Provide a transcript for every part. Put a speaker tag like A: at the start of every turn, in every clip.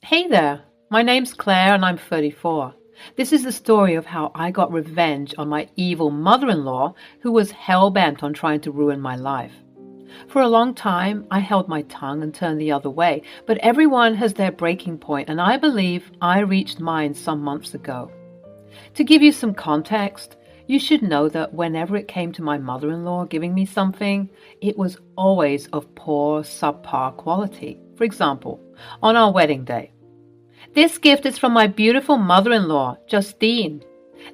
A: Hey there, my name's Claire and I'm 34. This is the story of how I got revenge on my evil mother-in-law who was hell-bent on trying to ruin my life. For a long time, I held my tongue and turned the other way, but everyone has their breaking point, and I believe I reached mine some months ago. To give you some context, you should know that whenever it came to my mother-in-law giving me something, it was always of poor, subpar quality. For example, on our wedding day, "This gift is from my beautiful mother-in-law, Justine.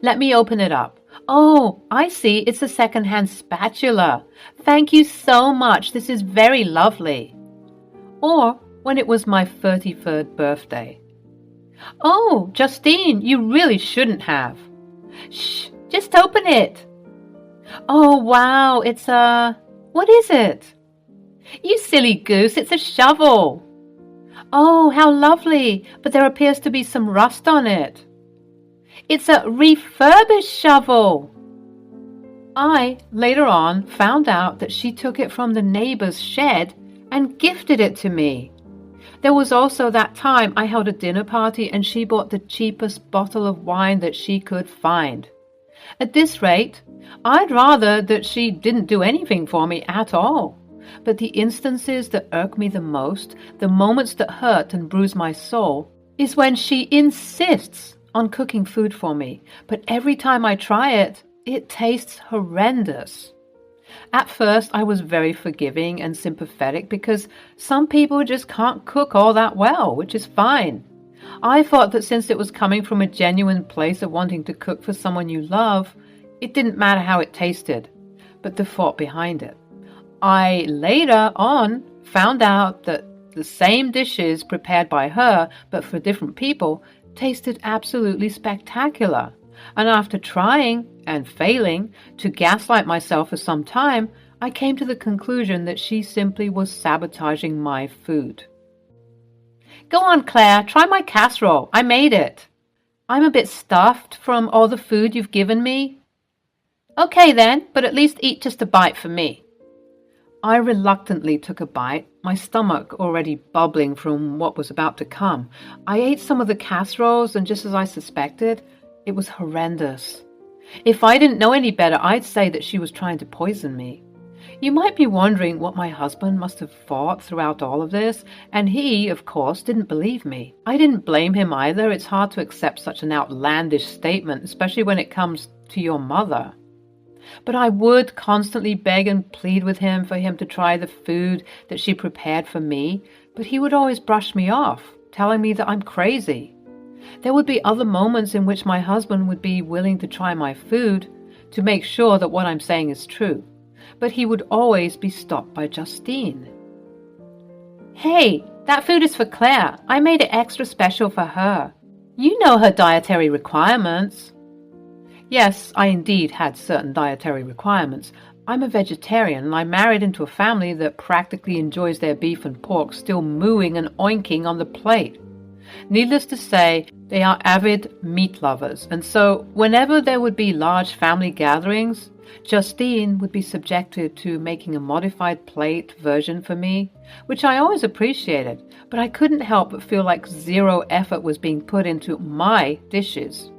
A: Let me open it up. Oh, I see, it's a second-hand spatula. Thank you so much, this is very lovely." Or when it was my 33rd birthday. "Oh, Justine, you really shouldn't have." "Shh, just open it." "Oh, wow, it's what is it?" "You silly goose, it's a shovel." "Oh, how lovely, but there appears to be some rust on it." "It's a refurbished shovel." I, later on, found out that she took it from the neighbor's shed and gifted it to me. There was also that time I held a dinner party and she bought the cheapest bottle of wine that she could find. At this rate, I'd rather that she didn't do anything for me at all. But the instances that irk me the most, the moments that hurt and bruise my soul, is when she insists on cooking food for me, but every time I try it, it tastes horrendous. At first, I was very forgiving and sympathetic because some people just can't cook all that well, which is fine. I thought that since it was coming from a genuine place of wanting to cook for someone you love, it didn't matter how it tasted, but the thought behind it. I later on found out that the same dishes prepared by her, but for different people, tasted absolutely spectacular. And after trying and failing to gaslight myself for some time, I came to the conclusion that she simply was sabotaging my food. "Go on, Claire, try my casserole. I made it." "I'm a bit stuffed from all the food you've given me." "Okay then, but at least eat just a bite for me." I reluctantly took a bite, my stomach already bubbling from what was about to come. I ate some of the casseroles, and just as I suspected, it was horrendous. If I didn't know any better, I'd say that she was trying to poison me. You might be wondering what my husband must have thought throughout all of this, and he, of course, didn't believe me. I didn't blame him either. It's hard to accept such an outlandish statement, especially when it comes to your mother. But I would constantly beg and plead with him for him to try the food that she prepared for me, but he would always brush me off, telling me that I'm crazy. There would be other moments in which my husband would be willing to try my food to make sure that what I'm saying is true, but he would always be stopped by Justine. "Hey, that food is for Claire. I made it extra special for her. You know her dietary requirements." Yes, I indeed had certain dietary requirements. I'm a vegetarian and I married into a family that practically enjoys their beef and pork still mooing and oinking on the plate. Needless to say, they are avid meat lovers, and so whenever there would be large family gatherings, Justine would be subjected to making a modified plate version for me, which I always appreciated, but I couldn't help but feel like zero effort was being put into my dishes.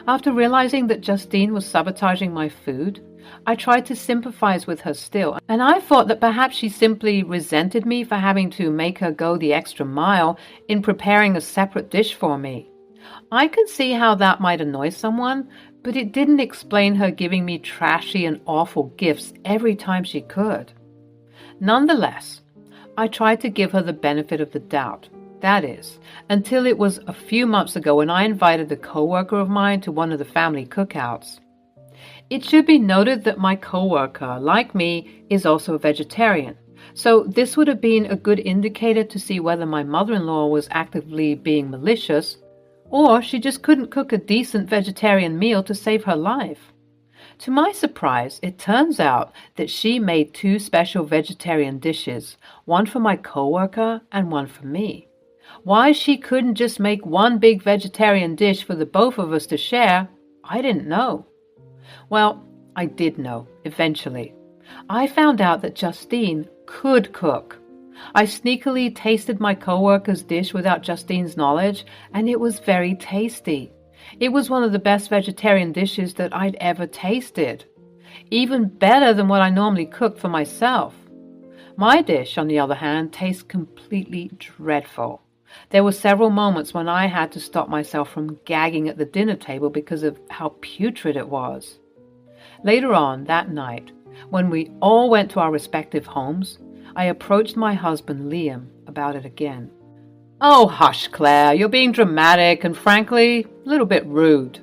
A: After realizing that Justine was sabotaging my food, I tried to sympathize with her still, and I thought that perhaps she simply resented me for having to make her go the extra mile in preparing a separate dish for me. I could see how that might annoy someone, but it didn't explain her giving me trashy and awful gifts every time she could. Nonetheless, I tried to give her the benefit of the doubt. That is, until it was a few months ago when I invited a coworker of mine to one of the family cookouts. It should be noted that my coworker, like me, is also a vegetarian, so this would have been a good indicator to see whether my mother-in-law was actively being malicious, or she just couldn't cook a decent vegetarian meal to save her life. To my surprise, it turns out that she made two special vegetarian dishes, one for my coworker and one for me. Why she couldn't just make one big vegetarian dish for the both of us to share, I didn't know. Well, I did know, eventually. I found out that Justine could cook. I sneakily tasted my coworker's dish without Justine's knowledge, and it was very tasty. It was one of the best vegetarian dishes that I'd ever tasted. Even better than what I normally cook for myself. My dish, on the other hand, tastes completely dreadful. There were several moments when I had to stop myself from gagging at the dinner table because of how putrid it was. Later on that night, when we all went to our respective homes, I approached my husband, Liam, about it again. "Oh, hush, Claire, you're being dramatic and frankly, a little bit rude."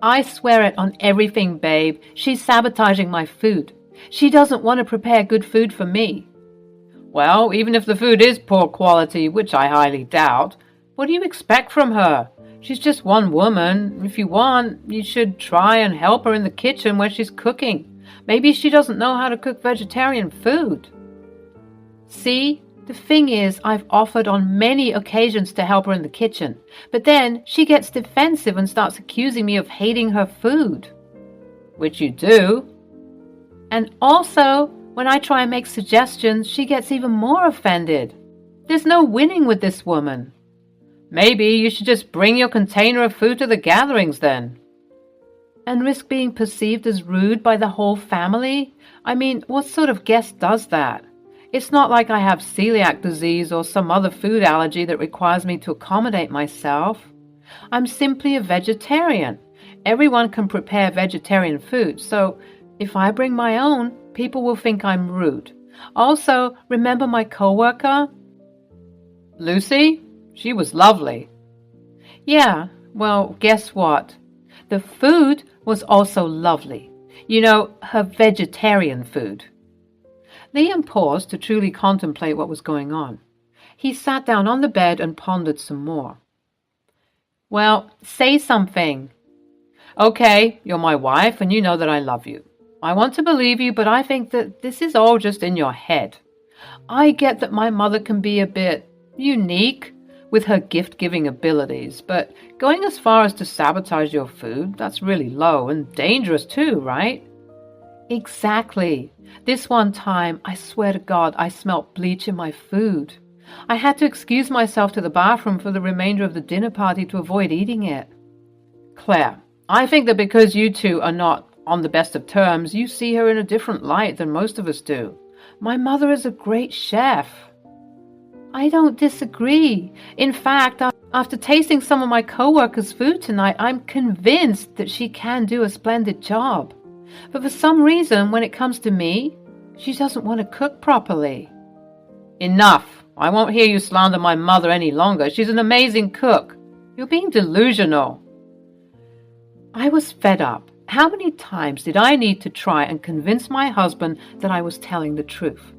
A: "I swear it on everything, babe. She's sabotaging my food. She doesn't want to prepare good food for me." "Well, even if the food is poor quality, which I highly doubt, what do you expect from her? She's just one woman. If you want, you should try and help her in the kitchen where she's cooking. Maybe she doesn't know how to cook vegetarian food." "See, the thing is, I've offered on many occasions to help her in the kitchen, but then she gets defensive and starts accusing me of hating her food." "Which you do." "And also, when I try and make suggestions, she gets even more offended. There's no winning with this woman." "Maybe you should just bring your container of food to the gatherings then." "And risk being perceived as rude by the whole family? I mean, what sort of guest does that? It's not like I have celiac disease or some other food allergy that requires me to accommodate myself. I'm simply a vegetarian. Everyone can prepare vegetarian food, so if I bring my own, people will think I'm rude. Also, remember my coworker? Lucy? She was lovely." "Yeah, well, guess what? The food was also lovely. You know, her vegetarian food." Liam paused to truly contemplate what was going on. He sat down on the bed and pondered some more. "Well, say something." "Okay, you're my wife and you know that I love you. I want to believe you, but I think that this is all just in your head. I get that my mother can be a bit unique with her gift-giving abilities, but going as far as to sabotage your food, that's really low and dangerous too, right?" "Exactly. This one time, I swear to God, I smelt bleach in my food. I had to excuse myself to the bathroom for the remainder of the dinner party to avoid eating it." "Claire, I think that because you two are not on the best of terms, you see her in a different light than most of us do. My mother is a great chef." "I don't disagree. In fact, after tasting some of my coworkers' food tonight, I'm convinced that she can do a splendid job. But for some reason, when it comes to me, she doesn't want to cook properly." "Enough. I won't hear you slander my mother any longer. She's an amazing cook. You're being delusional." I was fed up. How many times did I need to try and convince my husband that I was telling the truth?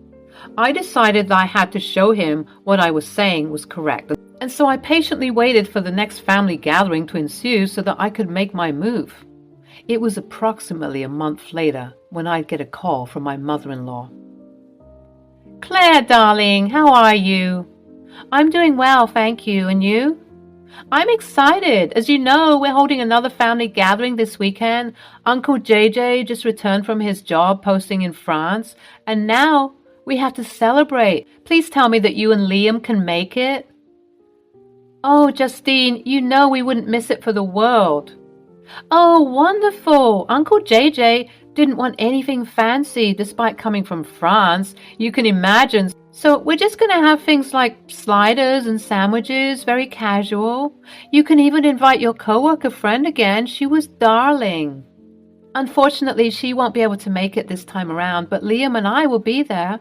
A: I decided that I had to show him what I was saying was correct, and so I patiently waited for the next family gathering to ensue so that I could make my move. It was approximately a month later when I'd get a call from my mother-in-law. "Claire, darling, how are you?" "I'm doing well, thank you. And you?" "I'm excited. As you know, we're holding another family gathering this weekend. Uncle JJ just returned from his job posting in France, and now we have to celebrate. Please tell me that you and Liam can make it." "Oh, Justine, you know we wouldn't miss it for the world." "Oh, wonderful. Uncle JJ didn't want anything fancy despite coming from France. You can imagine. So we're just going to have things like sliders and sandwiches, very casual. You can even invite your coworker friend again. She was darling. Unfortunately, she won't be able to make it this time around, but Liam and I will be there."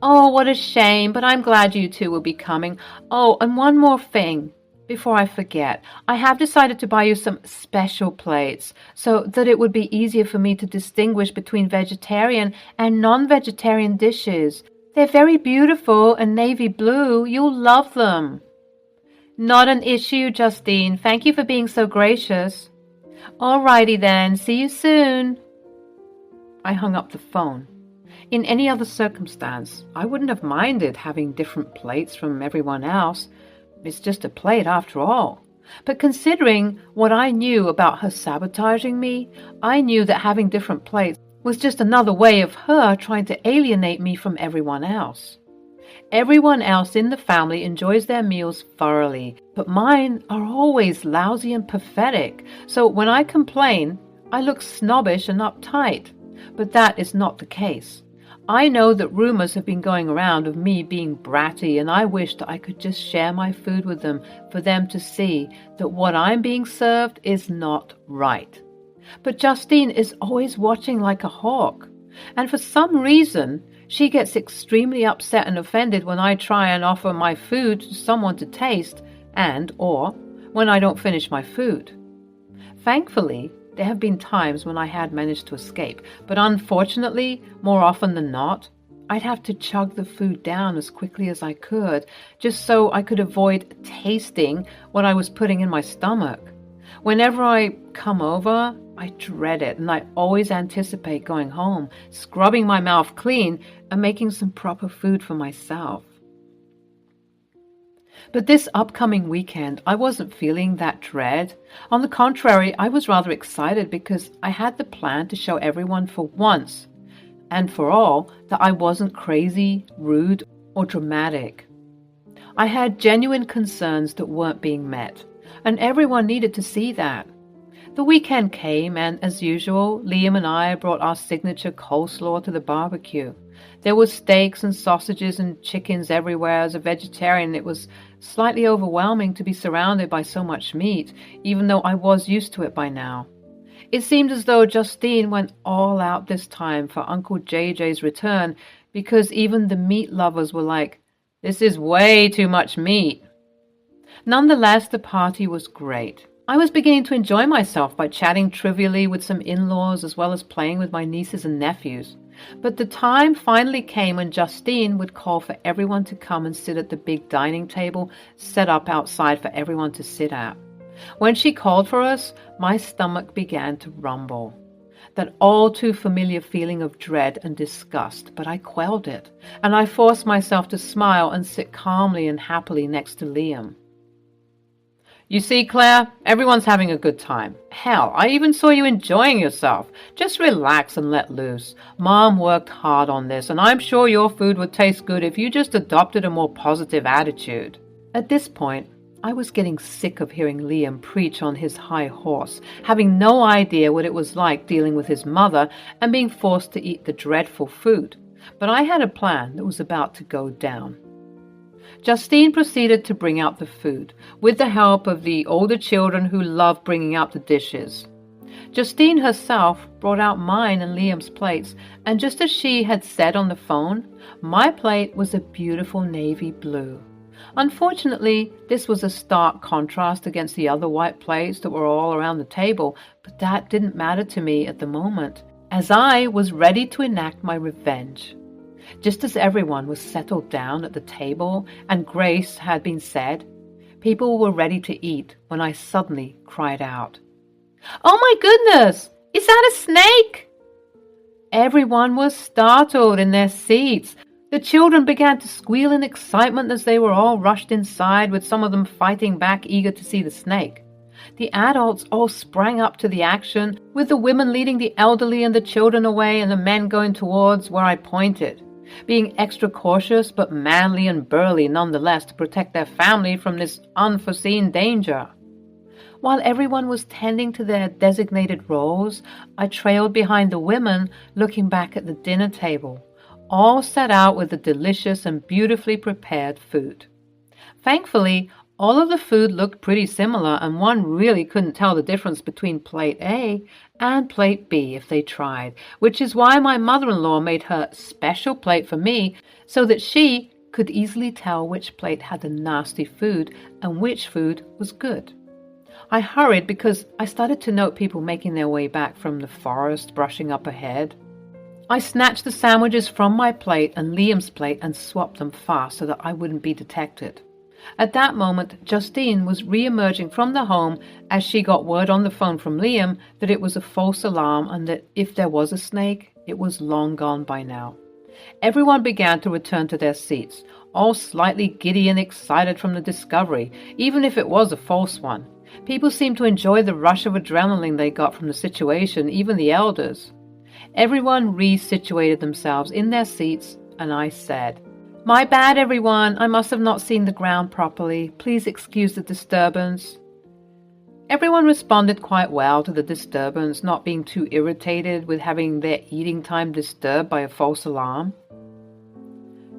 A: "Oh, what a shame, but I'm glad you two will be coming. Oh, and one more thing. Before I forget, I have decided to buy you some special plates so that it would be easier for me to distinguish between vegetarian and non-vegetarian dishes. They're very beautiful and navy blue. You'll love them." "Not an issue, Justine. Thank you for being so gracious." "All righty then. See you soon." I hung up the phone. In any other circumstance, I wouldn't have minded having different plates from everyone else. It's just a plate after all. But considering what I knew about her sabotaging me, I knew that having different plates was just another way of her trying to alienate me from everyone else. Everyone else in the family enjoys their meals thoroughly, but mine are always lousy and pathetic. So when I complain, I look snobbish and uptight. But that is not the case. I know that rumors have been going around of me being bratty, and I wish that I could just share my food with them for them to see that what I'm being served is not right. But Justine is always watching like a hawk, and for some reason, she gets extremely upset and offended when I try and offer my food to someone to taste or when I don't finish my food. Thankfully, there have been times when I had managed to escape, but unfortunately, more often than not, I'd have to chug the food down as quickly as I could, just so I could avoid tasting what I was putting in my stomach. Whenever I come over, I dread it, and I always anticipate going home, scrubbing my mouth clean, and making some proper food for myself. But this upcoming weekend, I wasn't feeling that dread. On the contrary, I was rather excited because I had the plan to show everyone for once and for all that I wasn't crazy, rude, or dramatic. I had genuine concerns that weren't being met, and everyone needed to see that. The weekend came, and as usual, Liam and I brought our signature coleslaw to the barbecue. There were steaks and sausages and chickens everywhere. As a vegetarian, it was slightly overwhelming to be surrounded by so much meat, even though I was used to it by now. It seemed as though Justine went all out this time for Uncle JJ's return, because even the meat lovers were like, "This is way too much meat." Nonetheless, the party was great. I was beginning to enjoy myself by chatting trivially with some in-laws as well as playing with my nieces and nephews. But the time finally came when Justine would call for everyone to come and sit at the big dining table set up outside for everyone to sit at. When she called for us, my stomach began to rumble. That all too familiar feeling of dread and disgust, but I quelled it, and I forced myself to smile and sit calmly and happily next to Liam. "You see, Claire, everyone's having a good time. Hell, I even saw you enjoying yourself. Just relax and let loose. Mom worked hard on this, and I'm sure your food would taste good if you just adopted a more positive attitude." At this point, I was getting sick of hearing Liam preach on his high horse, having no idea what it was like dealing with his mother and being forced to eat the dreadful food. But I had a plan that was about to go down. Justine proceeded to bring out the food, with the help of the older children who loved bringing out the dishes. Justine herself brought out mine and Liam's plates, and just as she had said on the phone, my plate was a beautiful navy blue. Unfortunately, this was a stark contrast against the other white plates that were all around the table, but that didn't matter to me at the moment, as I was ready to enact my revenge. Just as everyone was settled down at the table and grace had been said, people were ready to eat when I suddenly cried out, "Oh my goodness! Is that a snake?" Everyone was startled in their seats. The children began to squeal in excitement as they were all rushed inside, with some of them fighting back, eager to see the snake. The adults all sprang up to the action, with the women leading the elderly and the children away and the men going towards where I pointed, being extra cautious but manly and burly nonetheless to protect their family from this unforeseen danger. While everyone was tending to their designated roles, I trailed behind the women, looking back at the dinner table, all set out with the delicious and beautifully prepared food. Thankfully, all of the food looked pretty similar, and one really couldn't tell the difference between plate A and plate B if they tried, which is why my mother-in-law made her special plate for me so that she could easily tell which plate had the nasty food and which food was good. I hurried because I started to note people making their way back from the forest, brushing up ahead. I snatched the sandwiches from my plate and Liam's plate and swapped them fast so that I wouldn't be detected. At that moment, Justine was re-emerging from the home as she got word on the phone from Liam that it was a false alarm and that if there was a snake, it was long gone by now. Everyone began to return to their seats, all slightly giddy and excited from the discovery, even if it was a false one. People seemed to enjoy the rush of adrenaline they got from the situation, even the elders. Everyone re-situated themselves in their seats, and I said, My bad, everyone. I must have not seen the ground properly. Please excuse the disturbance. Everyone responded quite well to the disturbance, not being too irritated with having their eating time disturbed by a false alarm.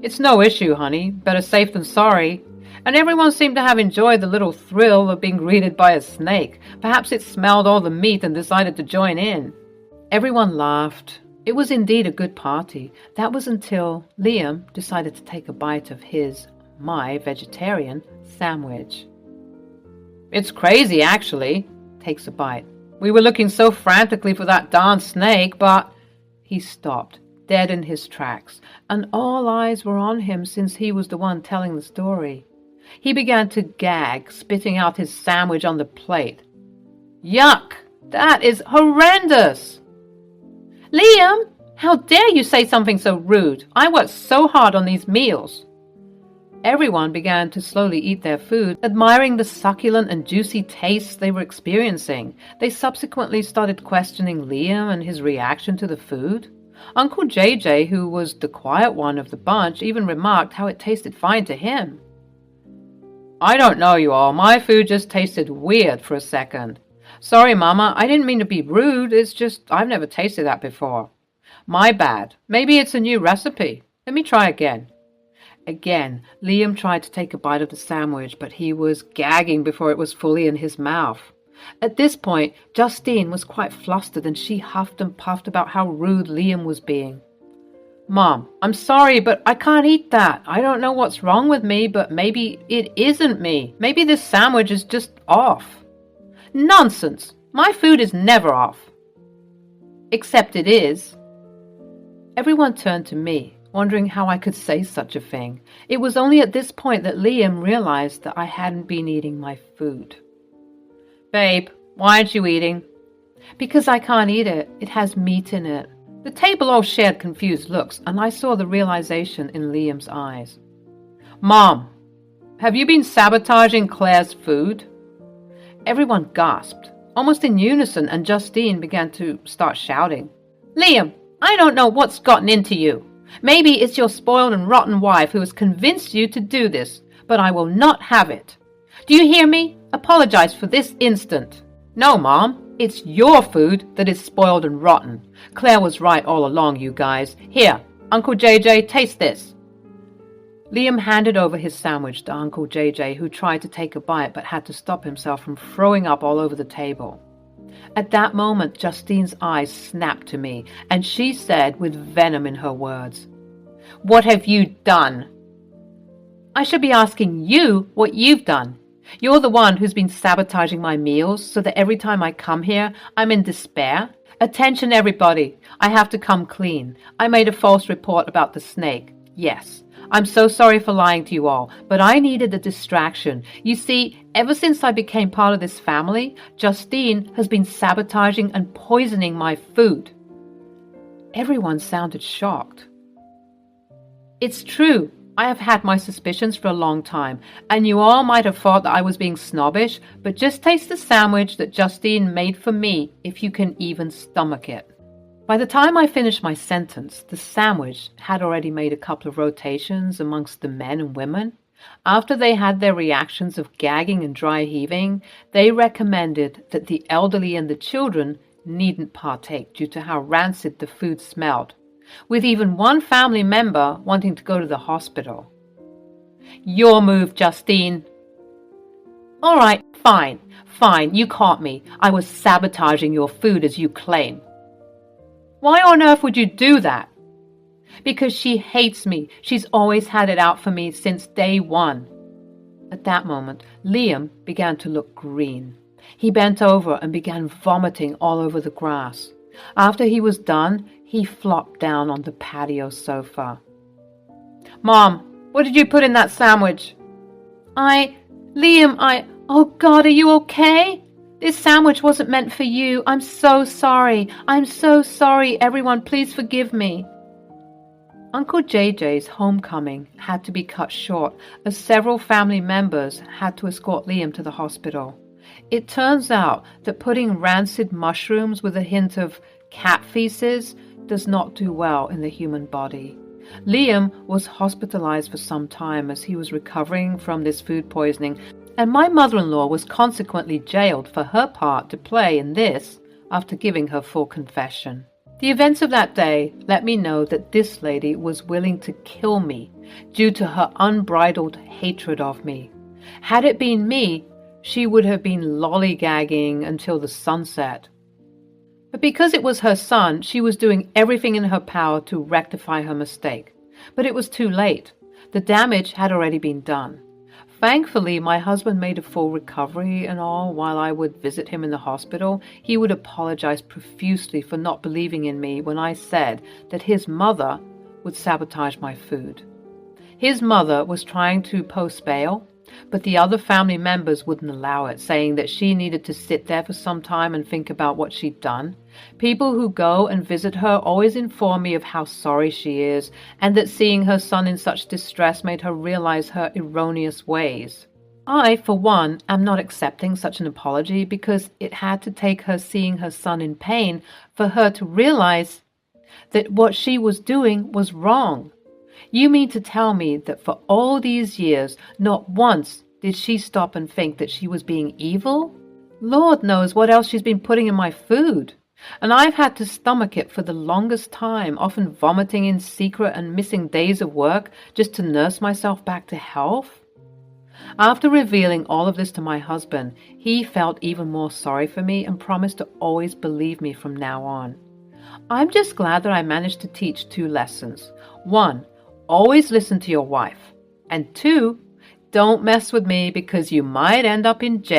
A: It's no issue, honey. Better safe than sorry. And everyone seemed to have enjoyed the little thrill of being greeted by a snake. Perhaps it smelled all the meat and decided to join in. Everyone laughed. It was indeed a good party. That was until Liam decided to take a bite of my vegetarian sandwich. It's crazy, actually. Takes a bite. We were looking so frantically for that darn snake, but... He stopped, dead in his tracks, and all eyes were on him since he was the one telling the story. He began to gag, spitting out his sandwich on the plate. Yuck! That is horrendous! Liam, how dare you say something so rude? I worked so hard on these meals. Everyone began to slowly eat their food, admiring the succulent and juicy tastes they were experiencing. They subsequently started questioning Liam and his reaction to the food. Uncle JJ, who was the quiet one of the bunch, even remarked how it tasted fine to him. I don't know, you all. My food just tasted weird for a second. Sorry, Mama, I didn't mean to be rude. It's just I've never tasted that before. My bad. Maybe it's a new recipe. Let me try again. Again, Liam tried to take a bite of the sandwich, but he was gagging before it was fully in his mouth. At this point, Justine was quite flustered and she huffed and puffed about how rude Liam was being. Mom, I'm sorry, but I can't eat that. I don't know what's wrong with me, but maybe it isn't me. Maybe this sandwich is just off. Nonsense! My food is never off. Except it is. Everyone turned to me, wondering how I could say such a thing. It was only at this point that Liam realized that I hadn't been eating my food. Babe, why aren't you eating? Because I can't eat it. It has meat in it. The table all shared confused looks, and I saw the realization in Liam's eyes. Mom, have you been sabotaging Claire's food? Everyone gasped, almost in unison, and Justine began to start shouting. Liam, I don't know what's gotten into you. Maybe it's your spoiled and rotten wife who has convinced you to do this, but I will not have it. Do you hear me? Apologize for this instant. No, Mom, it's your food that is spoiled and rotten. Claire was right all along, you guys. Here, Uncle JJ, taste this. Liam handed over his sandwich to Uncle JJ, who tried to take a bite but had to stop himself from throwing up all over the table. At that moment, Justine's eyes snapped to me, and she said with venom in her words, What have you done? I should be asking you what you've done. You're the one who's been sabotaging my meals so that every time I come here, I'm in despair. Attention, everybody. I have to come clean. I made a false report about the snake. Yes. I'm so sorry for lying to you all, but I needed a distraction. You see, ever since I became part of this family, Justine has been sabotaging and poisoning my food. Everyone sounded shocked. It's true. I have had my suspicions for a long time, and you all might have thought that I was being snobbish, but just taste the sandwich that Justine made for me if you can even stomach it. By the time I finished my sentence, the sandwich had already made a couple of rotations amongst the men and women. After they had their reactions of gagging and dry heaving, they recommended that the elderly and the children needn't partake due to how rancid the food smelled, with even one family member wanting to go to the hospital. Your move, Justine. All right, fine, you caught me. I was sabotaging your food as you claim. Why on earth would you do that? Because she hates me. She's always had it out for me since day one. At that moment, Liam began to look green. He bent over and began vomiting all over the grass. After he was done, he flopped down on the patio sofa. Mom, what did you put in that sandwich? Liam, oh God, are you okay? This sandwich wasn't meant for you. I'm so sorry. I'm so sorry. Everyone, please forgive me. Uncle JJ's homecoming had to be cut short as several family members had to escort Liam to the hospital. It turns out that putting rancid mushrooms with a hint of cat feces does not do well in the human body. Liam was hospitalized for some time as he was recovering from this food poisoning, and my mother-in-law was consequently jailed for her part to play in this after giving her full confession. The events of that day let me know that this lady was willing to kill me due to her unbridled hatred of me. Had it been me, she would have been lollygagging until the sunset. But because it was her son, she was doing everything in her power to rectify her mistake. But it was too late. The damage had already been done. Thankfully, my husband made a full recovery and all. While I would visit him in the hospital, he would apologize profusely for not believing in me when I said that his mother would sabotage my food. His mother was trying to post bail, but the other family members wouldn't allow it, saying that she needed to sit there for some time and think about what she'd done. People who go and visit her always inform me of how sorry she is, and that seeing her son in such distress made her realize her erroneous ways. I, for one, am not accepting such an apology because it had to take her seeing her son in pain for her to realize that what she was doing was wrong. You mean to tell me that for all these years, not once did she stop and think that she was being evil? Lord knows what else she's been putting in my food. And I've had to stomach it for the longest time, often vomiting in secret and missing days of work just to nurse myself back to health. After revealing all of this to my husband, he felt even more sorry for me and promised to always believe me from now on. I'm just glad that I managed to teach 2 lessons. 1, always listen to your wife. And 2, don't mess with me because you might end up in jail.